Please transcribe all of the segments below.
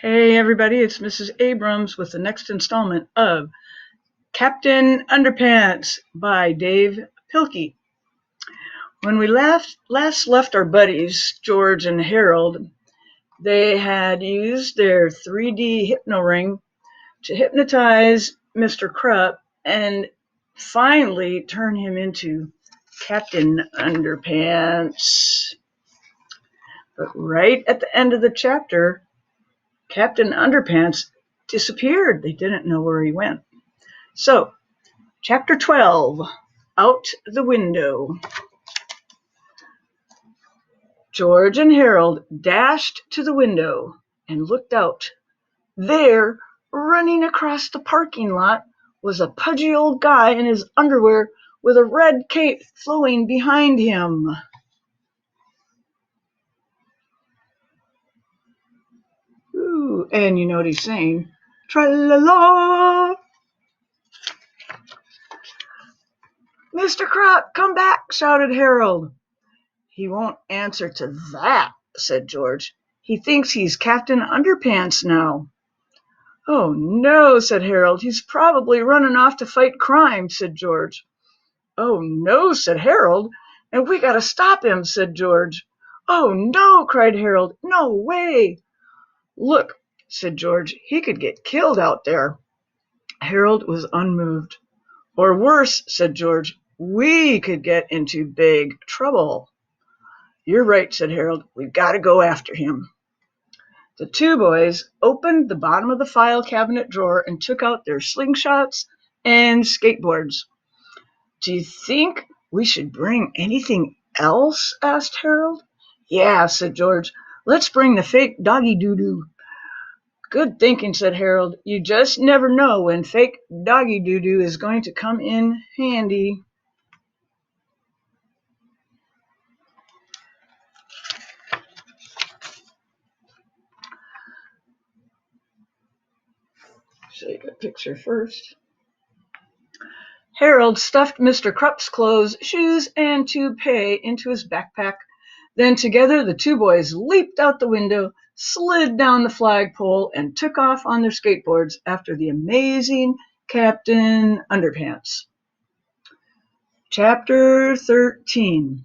Hey everybody, it's Mrs. Abrams with the next installment of Captain Underpants by Dave Pilkey. When we last left our buddies, George and Harold, they had used their 3D hypno ring to hypnotize Mr. Krupp and finally turn him into Captain Underpants. But right at the end of the chapter, Captain Underpants disappeared. They didn't know where he went. So, Chapter 12, Out the Window. George and Harold dashed to the window and looked out. There, running across the parking lot, was a pudgy old guy in his underwear with a red cape flowing behind him. Ooh, and you know what he's saying? Tra-la-la! Mr. Krupp, come back, shouted Harold. He won't answer to that, said George. He thinks he's Captain Underpants now. Oh, no, said Harold. He's probably running off to fight crime, said George. Oh, no, said Harold. And we got to stop him, said George. Oh, no, cried Harold. No way. Look, said George. He could get killed out there. Harold was unmoved. Or worse, said George. We could get into big trouble. You're right, said Harold. We've got to go after him. The two boys opened the bottom of the file cabinet drawer and took out their slingshots and skateboards. Do you think we should bring anything else? Asked Harold. Yeah, said George. Let's bring the fake doggy doo-doo. Good thinking, said Harold. You just never know when fake doggy doo-doo is going to come in handy. Take a picture first. Harold stuffed Mr. Krupp's clothes, shoes, and toupee into his backpack. Then together the two boys leaped out the window, slid down the flagpole, and took off on their skateboards after the amazing Captain Underpants. Chapter 13,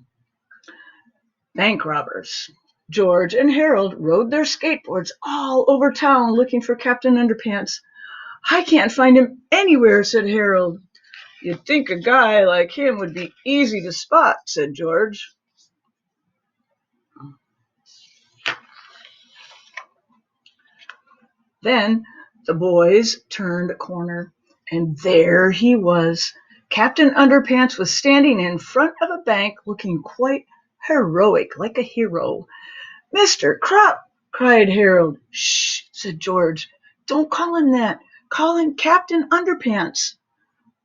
Bank Robbers. George and Harold rode their skateboards all over town looking for Captain Underpants. I can't find him anywhere, said Harold. You'd think a guy like him would be easy to spot, said George. Then the boys turned a corner, and there he was. Captain Underpants was standing in front of a bank looking quite heroic, like a hero. Mr. Krupp, cried Harold. Shh, said George. Don't call him that. Call him Captain Underpants.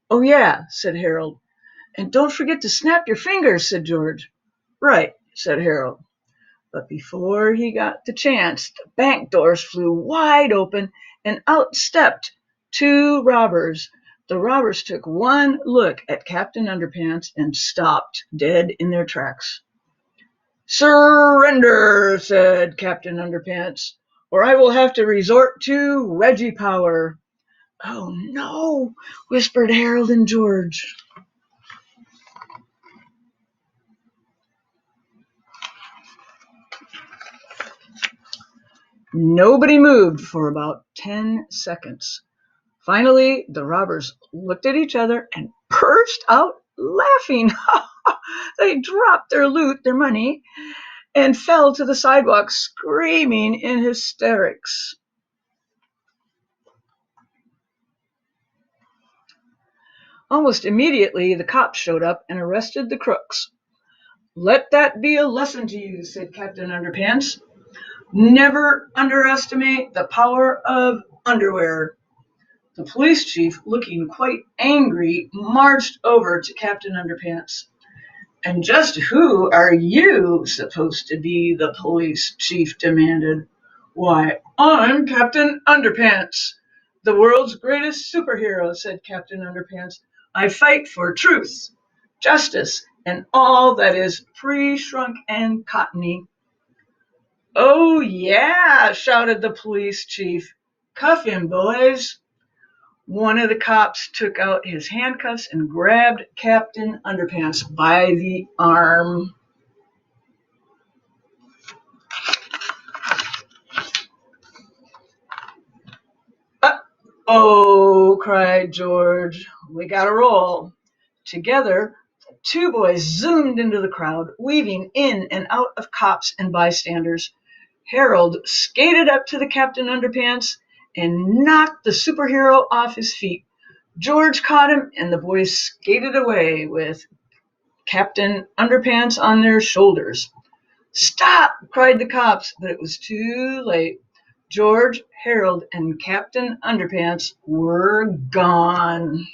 Oh, yeah, said Harold. And don't forget to snap your fingers, said George. Right, said Harold. But before he got the chance, the bank doors flew wide open and out stepped two robbers. The robbers took one look at Captain Underpants and stopped dead in their tracks. Surrender, said Captain Underpants, or I will have to resort to wedgie power. Oh, no, whispered Harold and George. Nobody moved for about 10 seconds. Finally, the robbers looked at each other and burst out laughing. They dropped their loot, their money, and fell to the sidewalk screaming in hysterics. Almost immediately, the cops showed up and arrested the crooks. Let that be a lesson to you, said Captain Underpants. Never underestimate the power of underwear. The police chief, looking quite angry, marched over to Captain Underpants. And just who are you supposed to be, the police chief demanded. Why, I'm Captain Underpants, the world's greatest superhero, said Captain Underpants. I fight for truth, justice, and all that is pre-shrunk and cottony. "Oh, yeah," shouted the police chief. "Cuff him, boys." One of the cops took out his handcuffs and grabbed Captain Underpants by the arm. "Uh-oh," cried George. "We gotta roll." Together, the two boys zoomed into the crowd, weaving in and out of cops and bystanders. Harold skated up to the Captain Underpants and knocked the superhero off his feet. George caught him, and the boys skated away with Captain Underpants on their shoulders. "Stop!" cried the cops, but it was too late. George, Harold, and Captain Underpants were gone.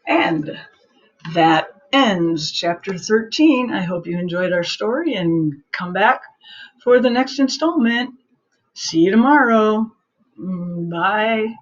And that ends chapter 13. I hope you enjoyed our story and come back for the next installment. See you tomorrow. Bye.